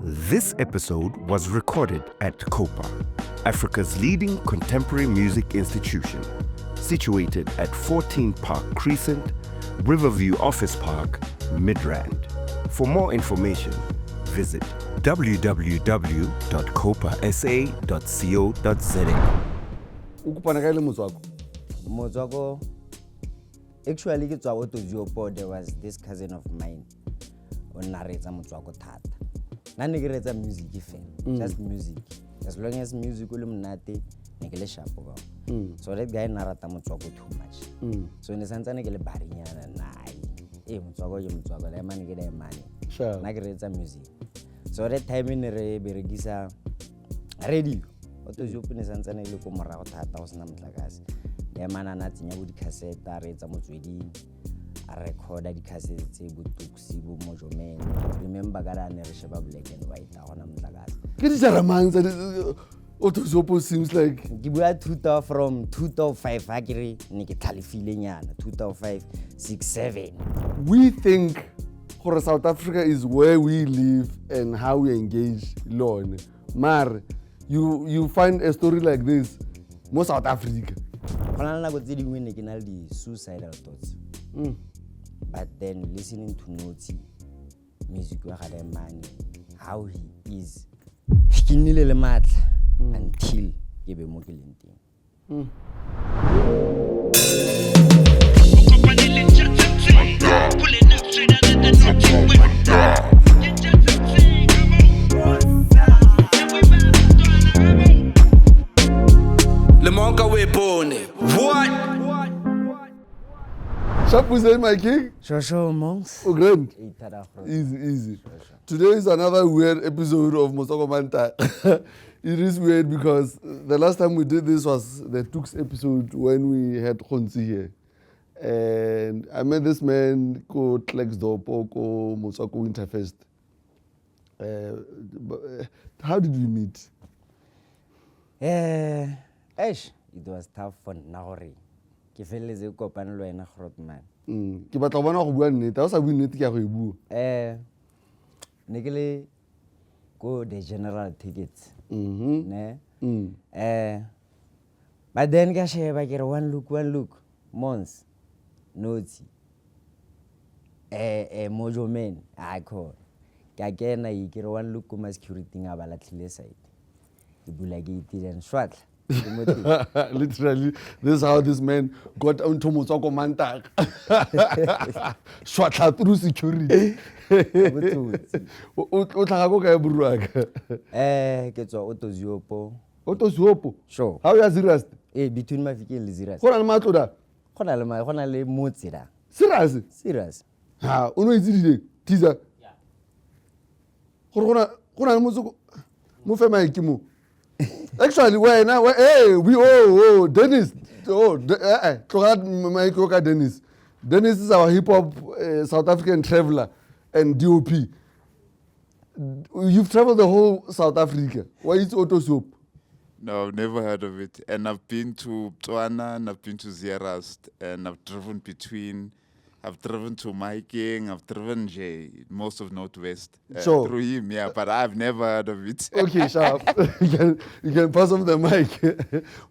This episode was recorded at COPA, Africa's leading contemporary music institution, situated at 14 Park Crescent, Riverview Office Park, Midrand. For more information, visit www.copasa.co.za. Ukupana ka ile motswako. Motswako, actually ke tswa go Toziopo. There was this cousin of mine o nna retsa motswako thata. Nna ne ke retsa music fan, just music. As long as music o le monate ne ke le sharp ba. So that guy na rata motswako too much. So ne santsane ke le barinyana nai. Motswako ke motswako, le mane ke le mane. Sure. Na ke retsa music. So that time ne re berekisa radio. O Toziopo ne santsane ile ko morago thata go sena motlakase. Le mana na tsenya bo di-cassette a retsa motsweding. A recorda di-cassette tse bo Tuksi bo Mojoman. Remember ka ne re sheba black and white a gona motlakase. Ke di jaramang tsa Toziopo seems like Ke bua from 2005 ha ke re ne ke tlhalefile nyana 2005 6 7. we think gore South Africa is where we live and how we engage lone. Mar you find a story like this mo South Africa. Gona nako tse dingwe ne ke na le di-suicidal thoughts. But then listening to Noti, music wa ga man, how he is, ke nnile le matla until ke be mo ke leng teng. Le monka weapone. What? Shapuze my king. Shosho monks. Oh grand. Itara Easy. Today is another weird episode of Motswako Manta. It is weird because the last time we did this was the Tux episode when we had Khonsi here. And I met this man called Klexdorp ko Motswako Winterfest. How did we meet? It was tough for Nahori. Ke feletse kopana le wena Grootman. Ke batla bona go bua nnete, ha o sa bua nnete ke ya go e bua. Ne ke le go the general tickets. Ne? But then ka sheba ke re one look, Mons, Noti. Mojoman, I call. Ka kena ke re one look ko ma security nga ba latlhile side. Ke bula gate then swatla. Literally, this is how this man got into Motswako Manta. Swatla through security. O tlhaga go ka buruaka. Ke tswa Toziopo. O Toziopo. Sure. How you serious? Between my Mafikeng le Zeerust. Go na le matlo da. Gona le motse da. Serious? Ha, o no itse dile. Teaser. Yeah. Go na le motse mo fe mai ke mo. Actually, Dennis. Dennis. Dennis is our hip hop South African traveler and DOP. You've traveled the whole South Africa. Why is Toziopo? No, I've never heard of it. And I've been to Botswana and I've been to Zeerust and I've driven to Mahikeng, I've driven most of Northwest Sure. through him, yeah, but I've never heard of it. Okay, sharp. you can pass on the mic.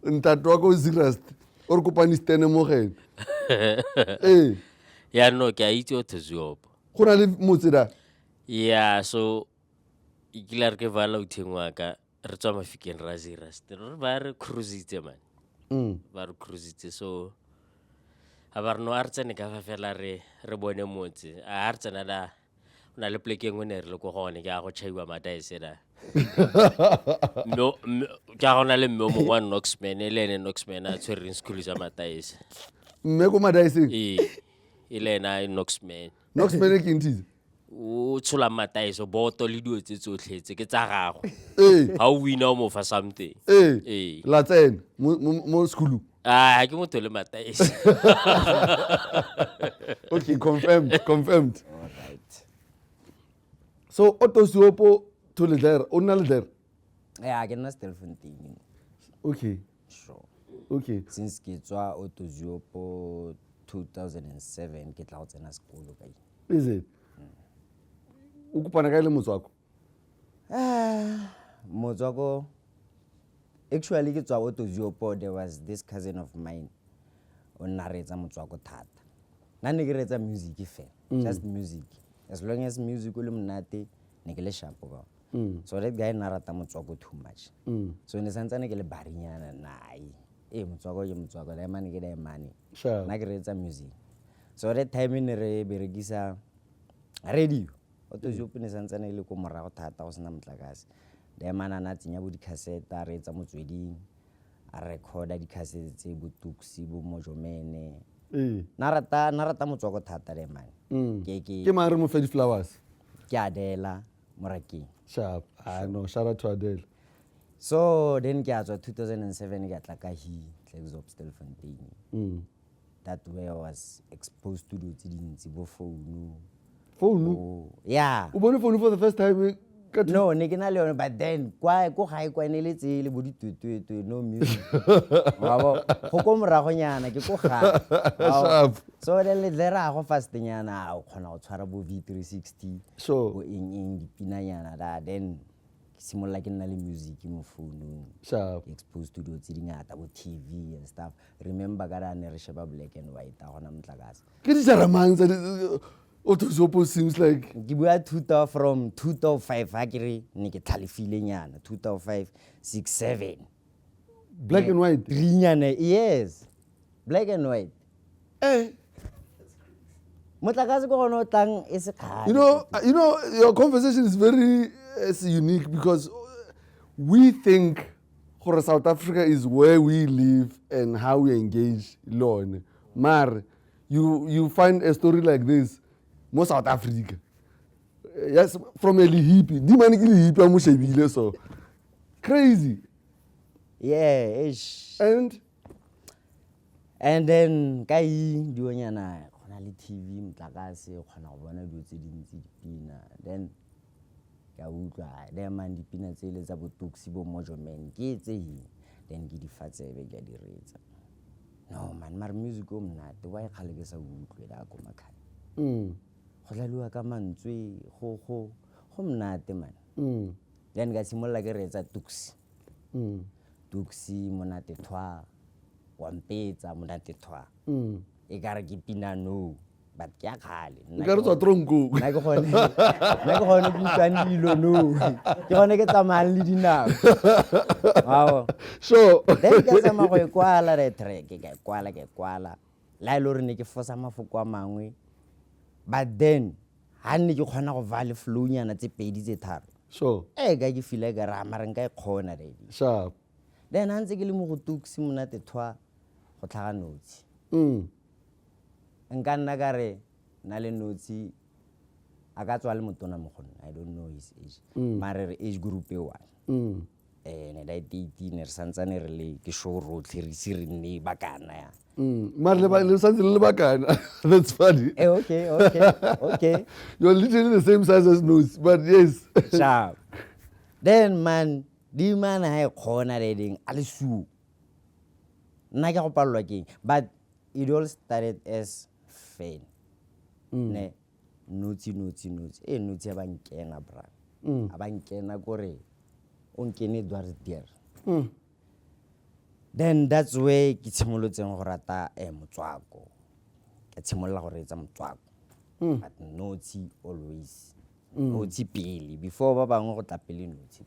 Ntatwako Zeerust. Or kopani stene mo gen. Eh. Yeah, no, ke a itse Toziopo. Go na le motse da. Yeah, so ikile re ke vala utheng wa ka re tswa Mafikeng ra Zeerust. Re ba re cruisitse man. Ba re cruisitse so a ba re no a re tsene ka fa fela re bone motse. A re tsena da ona le pleke engwe ne re le go gone ke a go tshaiwa mataese da. No ke a gona le mme o mongwe wa Knoxman le ene Knoxman a tshwereng school sa mataese. Mme ko madaiseng. Ile ena Knoxman. Knoxman ke ntse. O tshola mataese boto le dio tse tsotlhe tse ke tsa gago. Ha o wina o mo fa something. La tsena mo school. Ha ke motho le mataese. Okay, confirmed. All right. So Toziopo to le there, o na le there. Yeah, ke nna Stilfontein. Okay. Sure. Okay. Since ke tswa Toziopo 2007 ke tla go tsena sekolo ka. Is it? Ukupana ka ile motswako. Motswako, actually ke tswa Otoziopo, there was this cousin of mine o nna re etsa motswako thata. Nna ne ke re etsa music fela, just music. As long as music o le monate ne ke le sharp ka. So that guy nna rata motswako too much. So ne santsane ke le barinyana nae. Motswako ke motswako, diamane ke diamane. Sure. Nna ke re etsa music. So that time ne re berekisa radio. Otoziopo ne santsane le ko morago thata go sena motlakase. Diamana na tsenya bo di-cassette a re etsa motsweding, a recorda di-cassette tse bo Tuksi bo Mojomene. Na rata motswako thata diamane. Ke mare mo Fedi Flowers. Ke Adela Morakeng. Sharp. I know. Shout out to Adele. So then ke a tswa 2007 ke tla ka Klerksdorp Stilfontein. That way I was exposed to dilo tse dintsi bo phone. Phone? Yeah. O bone phone for the first time? No, ne ke na le yone, but then kwa go gae kwa ne le tsele bo ditwetwe no music. Wa bo go ko morago nyana ke go ga. Sharp. So le ra go fast nyana o khona go tshwara bo V360. Sure. Go eng dipina nyana da then simolla ke nna le music mo phone. Sharp. Exposed to dilo tse dingata bo TV and stuff. Remember ka ne re sheba black and white a gona motlakase. Ke di jaramangs Otoziopo seems like Ke bua from 2005 ha ke re ne ke tlhalefile nyana 2005 6 7 black and white. rinyane yes black and white motlakase go gona o tlang e se kgale. You know, your conversation is very unique because we think South Africa is where we live and how we engage lawn. Mar, you find a story like this, more South Africa. Yes, from a hippie. Di mani ki hippie amu shebile so. Crazy. Yeah, ish. And then kai dionyana gona le TV motlakase gona go bona dilo tse dintsi dipina then ka utlwa le man dipina tse le tsa bo Tuksi bo Mojomene ke etseng then ke di fatsebe ke di retsa. No man, mar music o mnate wa ikgale ke sa utlwe da ko makhaya. Go tlaliwa ka mantswe go mnate man. Then ka simolla ke retsa Tuksi. Tuksi monate thwa wa mpetsa monate thwa. E ka re ke pina no but ke a khale. Nka re tswa tronko. Na ke gone ke tsang dilo no. Ke gone ke tsamaya le dinao. Wow. So Then ke tsama go kwala re track ke kwala. La ile re ne ke fosa mafoko a mangwe. But then ha nne ke khona go vale flow nyana tse pedi tse tharo. Sure. Ga ke feel like ra mara nka e khona re. Sharp. Then ha ntse ke le mo go Tuksi monate thwa go tlhaga notsi. Nka nna ka re na le notsi a ka tswa le motona mo gonna I don't know his age mara re age group e one ne da 18 re santsane re le ke show rotlhe re se re ne bakana ya Mar le santse le bakana. That's funny. Okay You're literally the same size as Nose, but yes. sharp then man di man ha e khona re ding a le su nna ke go pallwa ke but it all started as fan ne notsi notsi a ba nkena bra a ba nkena gore o nkene Edward Deer then that's where ke tshimolotseng go rata motswako ke tshimolla go retsa motswako but notsi always notsi pele before ba bangwe go tla pele notsi.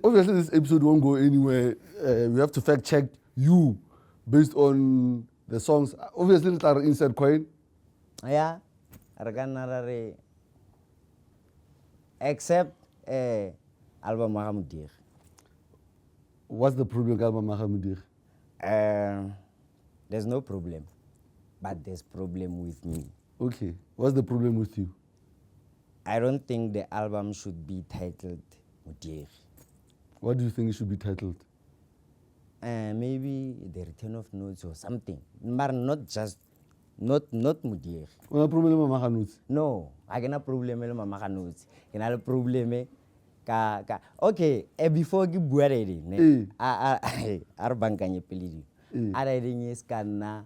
Obviously this episode won't go anywhere. We have to fact check you based on the songs. Obviously it's our inside coin. Yeah, re ka nna ra re except album wa Modiri. What's the problem with Alba Mahamudir? There's no problem, but there's problem with me. Okay. What's the problem with you? I don't think the album should be titled Modiri. What do you think it should be titled? Maybe The Return of Notes or something, but not just not Modiri. What the problem with Mahanuts? No, I cannot problem le mama ga notes. Ke na le problem ka okay, before ke bua ready ne a re bankanye pele a reading is kana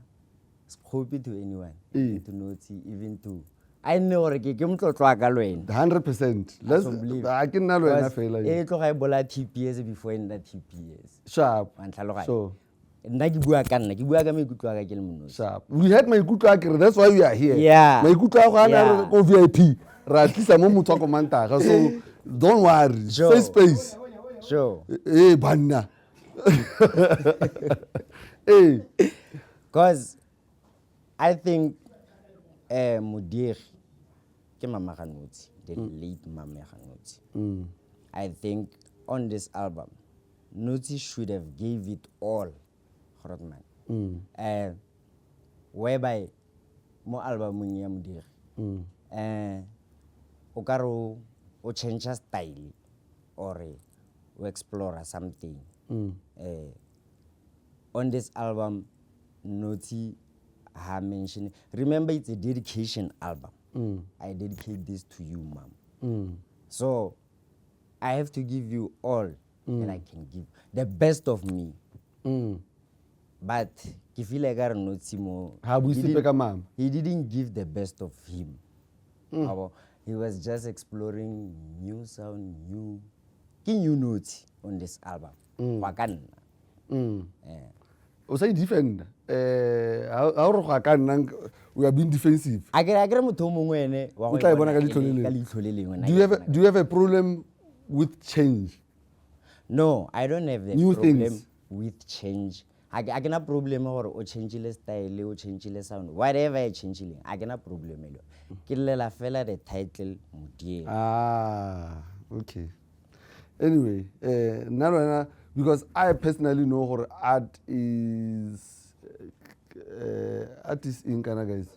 scope to anyone to notes even to I know gore ke motlotlo wa ka le wena 100%. Let's. I can now learn fela. e tloga e bola TPS before nna TPS Sharp. wa ntlhaloganya So nna ke bua ka maikutlo a ka ke le monosi sharp. We had maikutlo a kere. That's why we are here. Yeah. Maikutlo a go ana Yeah. re ko VIP. Ra tlisa mo Motswako Mantaga. So don't worry. Sure. Say space. sure Hey, banna. Hey. because I think Modiri ke Mama Ganotsi, the late Mama Ganotsi. I think on this album Notsi should have gave it all Grootman. Whereby mo albumong ya Modiri o ka re o change style or o explore something. On this album Notsi ha mention, remember it's a dedication album. I dedicate this to you, mom. So I have to give you all that I can give, the best of me. But ke feel like Notsi mo Ha bu he isipe didn't- ka mama. he didn't give the best of him. He was just exploring new sound, new notes on this album. Wa ka nna. O sa defend. Ha o re go ka nna we are being defensive. A kere motho o mongwe ene wa go O tla e bona bona ka leitlho le lengwe. ka leitlho le lengwe, nna Do ke you have bona do you have a problem with change? No, I don't have the New problem things. with change. I can have problem gore o change le style, o change le sound. Whatever I change le, I can have problem le. Ke lela fela the title Modiri. Ah, okay. Anyway, nna because I personally know how art is in Ghana, guys,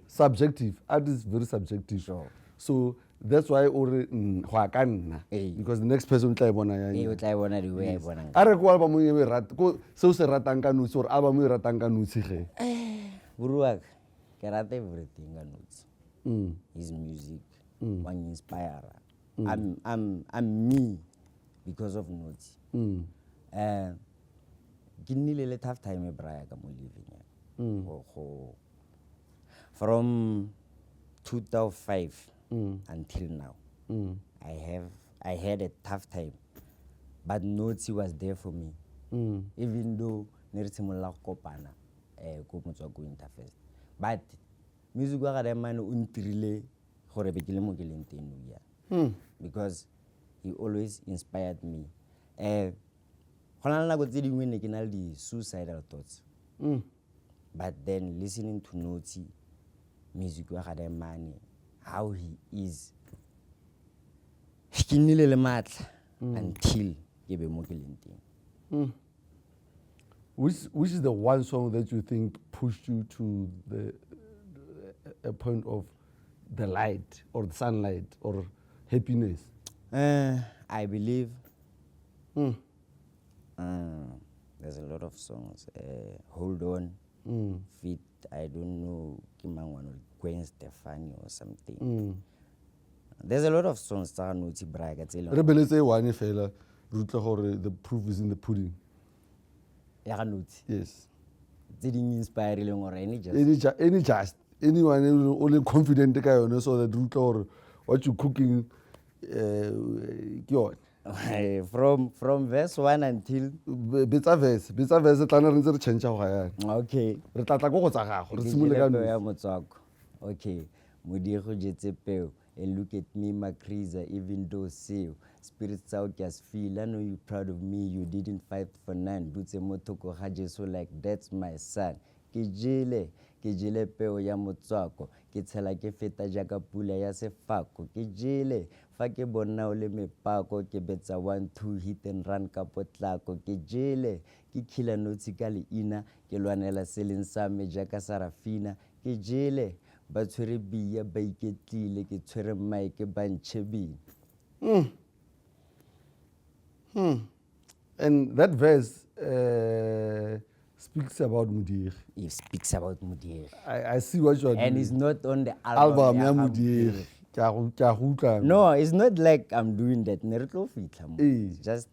subjective. Art is very subjective. Sure. So that's why ore go a ka nna Eh. because the next person tla e bona E o yang. tla e bona the way I bona. A re ko album e be rat ko se se ratang ka Notsi or album e ratang ka Notsi ge. Buruak, ke rata everything ka Notsi. His music, one inspire. I'm me because of Notsi. Ke nnile le tough time e braya ka mo living from 2005 until now. I had a tough time, but Notsi was there for me. Even though ne re tshimolla go kopana ko Motswako Interfest, but music wa ga mane o ntirile gore be ke le mo ke leng teng nou ya, because he always inspired me. Go na le nako tse dingwe ne ke na le di-suicidal thoughts, but then listening to Notsi, music wa ga mane, how he is, ke nnile le matla until ke be mo ke leng teng. Which is the one song that you think pushed you to a point of the light or the sunlight or happiness? I believe there's a lot of songs. Hold On, Fit, I don't know, Gwen Stefani or something. There's a lot of songs tsa Notsi Braga tse leng Rebeletse one fela rutle gore the proof is in the pudding. ya ga Notsi Yes. tse ding inspiring or any just Anyone only confident ka yone so that rutle gore what you cooking ke yone. from verse 1 until Betsa verse tlana re ntse re change go yana. okay. Re tla tla go go tsa gago re Ke simole jele ka peo ya no. Motswako. Okay, Modiri go jetse peo, and look at me Makriza, even though seo spirits out just feel. I know you proud of me, you didn't fight for none. Dutse motoko ga Jesu like that's my son. Ke jele peo ya Motswako, ke tshela ke feta jaaka pula ya sefako. Ke jele fa ke bona o le mepako, ke betsa 1-2 hit and run ka potlako. Ke jele ke khila Notsi ka leina, ke lwanela seleng sa me jaaka Sarafina. Ke jele ba tshwere bia ba iketlile, ke tshwere mic ba ntshebile. And that verse speaks about Modiri. It speaks about Modiri, I see what you are and doing. it's not on the Album ya ya ga Modiri. Ke a go utlwa. No, it's not like I'm doing that. Ne re tlo fitla mo. Eh. It's just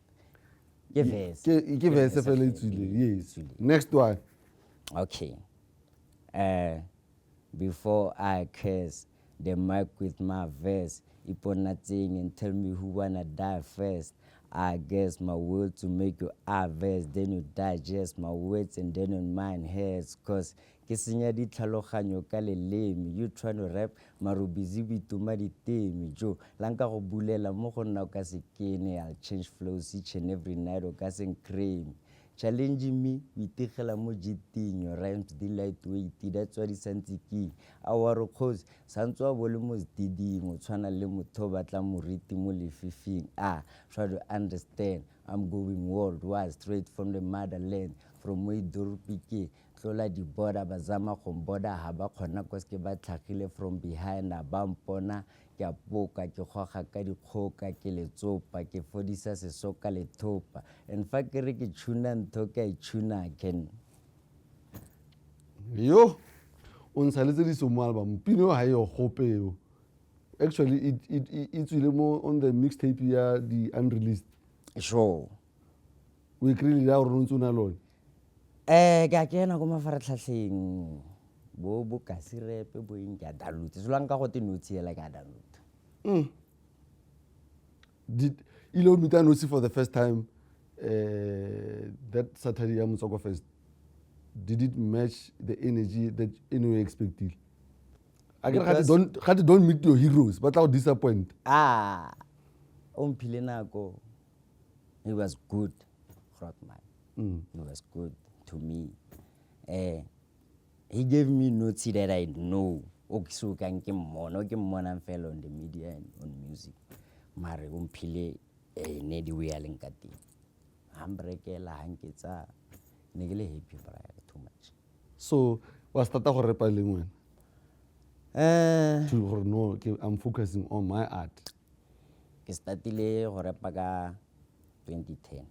ke verse. Ke verse fela e tswile. Yes. Next one. Okay. Before I curse, the mic with my verse. Iponating and tell me who wanna die first. I guess my will to make you averse, then you digest my words and then on mine heads. Cause kisenya di tlhaloganyo ka leleme, you trying to rap maru busy bituma ditemi jo lanka go bulela mo go nna ka sekene. I'll change flows each and every night o ka seng cream. Challenging me, we itigela mo jiting, your rhymes di lightweight, that's what it's anti-key. Our cause, santswa bole mo diding, o tshwana le motho batla moriti mo lefifing. Try to understand, I'm going worldwide, straight from the motherland, from Moidorpike, tlola di border, bazama go border, ha ba khona cause ke ba tlhagile from behind, a bampona, ke a poka, ke goga ka dikgoka, ke letsopa, ke fodisa sesoka le thopa. In fact, ke re ke tuna ntho ke a tuna again. Yo, on saletse di somo album. Pino ha yo gope yo. Actually, it's really more on the mixtape ya the unreleased. Sure. We really da re ntsona lone. Ka kena go mafaratlhatlheng bo ka se repe bo eng ka download. Se lang ka go te notes hela ka download. Did Ilo Mita Nosi for the first time that Saturday ya Motswako Fest? Did it match the energy that anyone expected? I don't meet your heroes, but I'll disappoint. Omphile nako. He was good, Grootman. He was good to me. He gave me notes that I know. So can ke mmona fela on the media and on music. Mare omphile ne di we a leng ka teng. Hambrekela hanketsa ne ke le happy too much. So was starta go repa leng wena? To no, okay, I'm focusing on my art. Ke startile go repa ka 2010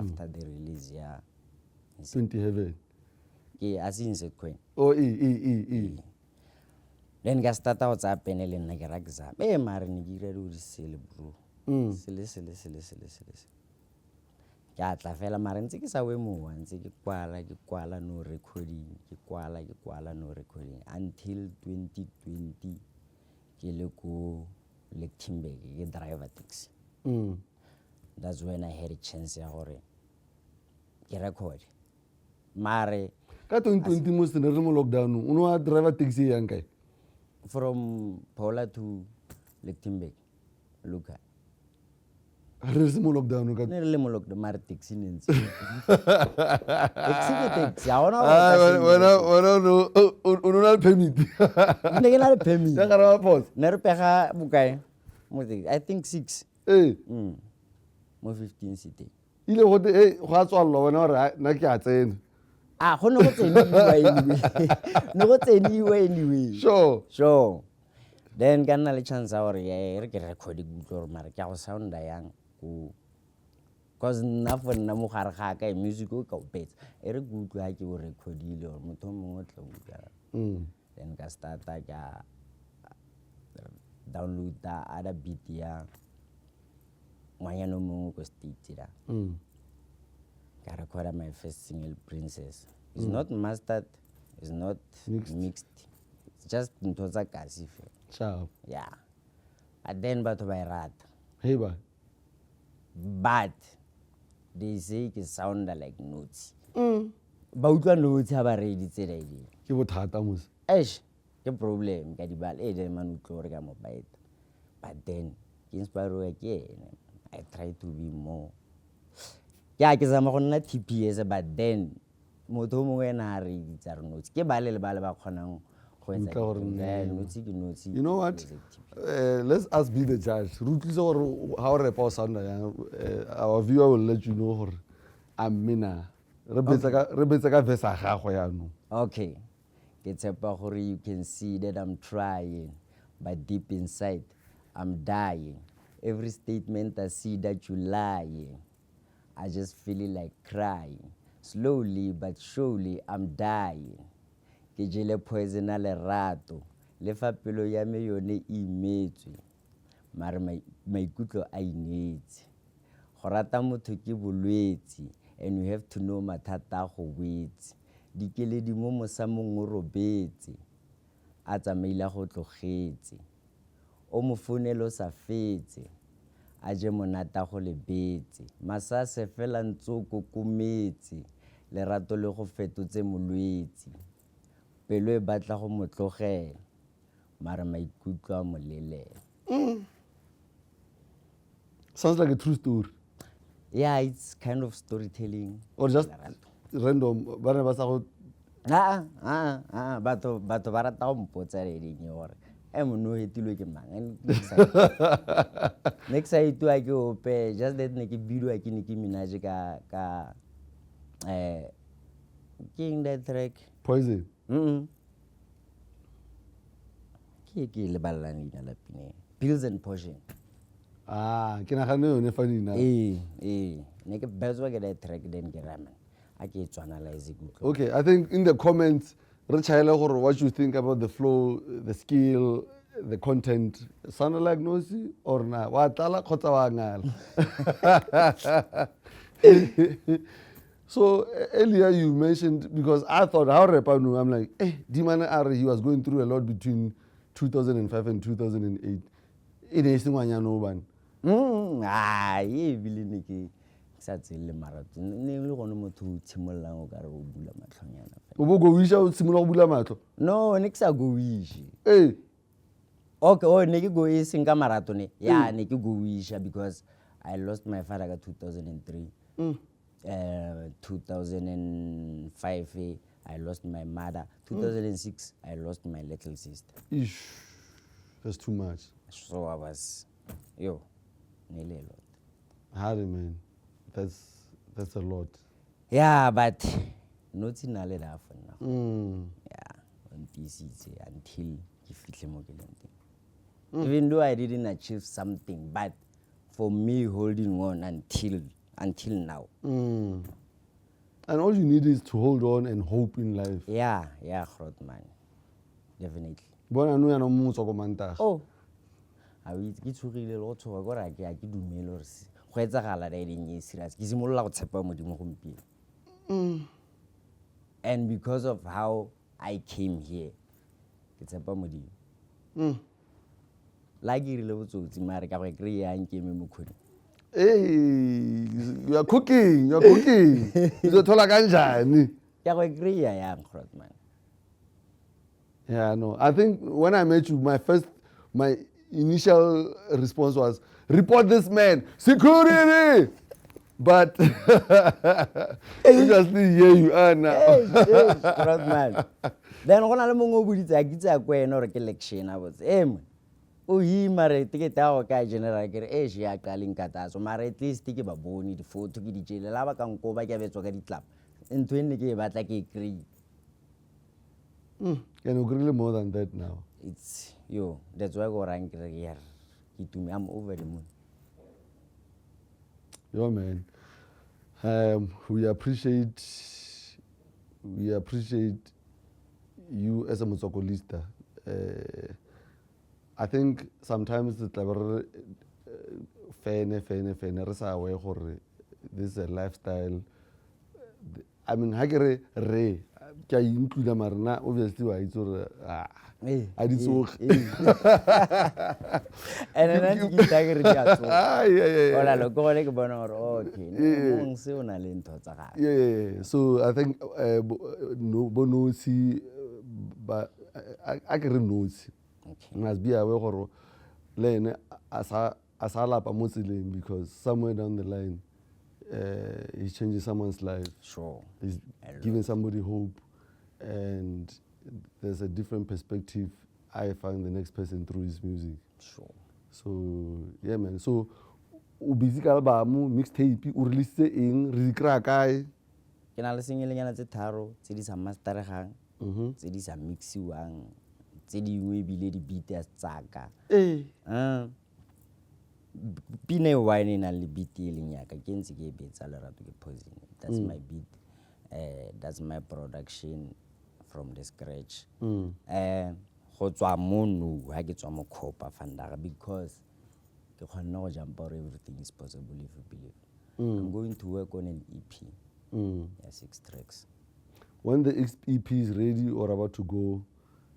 after the release ya 2011. Ke asinse Queen. Oh, Then ka starta go tsaya pene le nna ke ra ke sa. Mare ne ke ira di sele bro. Sele. Ke tla fela mare ntse ke sa we mo ntse ke kwala no recording, ke kwala no recording until 2020 ke le ko Lichtenburg ke driver taxi. That's when I had a chance ya gore ke record. Mare ka 2020 mo se ne re mo lockdown o no a driver taxi yang kae? From Paula to Lichtenburg, Luka. Re se mo lockdown ka. Ne le mo lockdown mare taxi ne ntse. Taxi ya ona Wena no o no na permit. Ne ke na le permit. Ya gara pause. Ne re pega bokae? I think 6. Mo 15 city. Ile go go a tswalwa wena re na ke a tsena. Go no go tseniwa anyway. No go tseniwa anyway. Sure. Then ka nna le chance ya gore re ke record go mare ke go sounda yang go cause nna for nna mo gare ga ka music o ka o betsa re go utlwa ke o recordile or motho mongwe tla utlwa. Then ka starta ka download the other beat ya ngwanyana mongwe ko state da. I recorded my first single, Princess. It's not mastered, it's not mixed. It's just Ntoza Kasi. Sharp. Yeah. But then batho ba rata. Hey ba. But they say it sound like notes. Ba utlwa notes ha ba ready tsela ile. Ke bothata mos. Ke problem ka di bal the man utlwa re ka mo baita. But then ke inspire again. I try to be more. Yeah, ke zama go nna TPS but then motho mongwe na re ditsa re notes ke bale le bale ba khonang go etsa notes. You know what? Let's us be the judge. Rutlisa gore how re pa sound our viewer will let you know gore amina re betsa ka verse ga gago ya no. Okay. Ke tshepa gore you can see that I'm trying but deep inside I'm dying. Every statement I see that you lying. I just feel like crying. Slowly but surely I'm dying. Ke jele poison a lerato. Le fa pelo ya me yone imetswe. Mare maikutlo a inetse. Go rata motho ke bolwetse and you have to know mathata go wetse. Dikeledi mo mosamong o robetse. A tsamaila go tlogetse. o mo founele o sa fetse a je monata go lebetse masase fela ntse o kokometse lerato le go fetotse molwetsi pelo e batla go mo tlogela mara maikutlo a molelela. Sounds like a true story. Yeah, it's kind of storytelling. Or just random. Batho ba rata go mpotsa le ding gore mono hetilwe ke mang. Next I do I go ope just that ne ke video ke Nicki Minaj ka king that track Poison. Ke le ballang ina la pine. Pills and Potion. Ke nagane yone funny na. Ne ke bezwa ke that track then ke ramen. Okay, I think in the comments, what you think about the flow, the skill, the content, sound like Nosy or na? So earlier you mentioned, because I thought how Repanu, I'm like, Dimana Ari, he was going through a lot between 2005 and 2008. It is no one. Sa tsele mara ne le gone motho o tshimollang o ka re o bula matlhonyana o bo go wisha o tshimola go bula matlo no ne ke sa go wishi okay ne ke go iseng ka marathon ne ke go wisha because I lost my father ka 2003 2005 I lost my mother 2006 I lost my little sister. That's too much. So I was nearly a lot. Harry, man. That's a lot. Yeah, but not in a little for now. Yeah, until you feel more. Even though I didn't achieve something, but for me holding on until now. And all you need is to hold on and hope in life. Yeah, man. Definitely. Oh. I will get to really lot to go. I do melodies. Where's a holiday serious? Gives him a lot of and because of how I came here, it's a pomodi. Like you love to Marika, I agree. I came in Mukuni. Hey, you are cooking. You're Tolaganja. Yeah, I agree. I am, man. Yeah, no. I think when I met you, my initial response was, report this man, security! But obviously here you are now. Yes, man. Then when I'm going to get a election, I was, he married ticket our guy general get Asia calling Kata, so married at least take a boni the photo to get the jail, lava can go back to the club. And 20 gave but like a agree. Can you really more than that now? It's you. That's why I go rank here. To me, I'm over the moon. Yo, man. We appreciate you as a Motsokolista. I think sometimes it's like this is a lifestyle. I mean, hagere re kya include marna obviously wa itso I did so. And then you tagger dia so. Ola lo go le ke bona gore okay. Mong se o na le ntho tsa gae. Yeah. So I think no bonosi but I can notes. Must be aware gore le ene asa lapa mo tseleng because somewhere down the line he's changing someone's life. Sure. He's giving somebody hope, and there's a different perspective I find the next person through his music. Sure. So yeah, man. So o busy ka album, mixtape, o release eng, re kra kae? Ke na le sengelenyana tse tharo tse di sa mastergang, tse di sa mixiwang, tse dingwe bile di beat ya tsaka. Pine wine na le beat e leng yaka ke ntse ke betsa lerato ke Poison. That's my beat. That's my production from the scratch. Go tswa mono ha ke tswa mo Copa Fandaga because ke kgona go jump or everything is possible if you believe. I'm going to work on an EP. 6 tracks. When the EP is ready or about to go,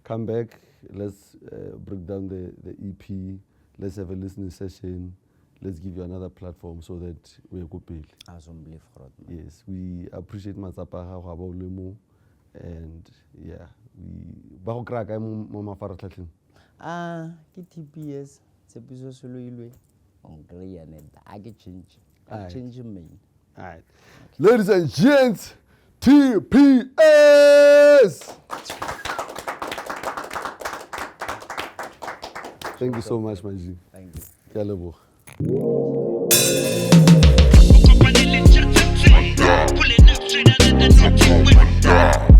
come back. Let's break down the EP. Let's have a listening session. Let's give you another platform so that we are good. Assembly fraud, man. Yes, we appreciate Matsapa Hawaulemo, and yeah, we. Ba go kry kae mo mafaratlhatlheng? Ke TPS, Tshepiso Soloilwe. On grey and I get change. I Aye. change main. All right, ladies and gents, TPS. Thank you so much, Manji. Thank you. Ke a leboga. Pulling up straight out of the 91.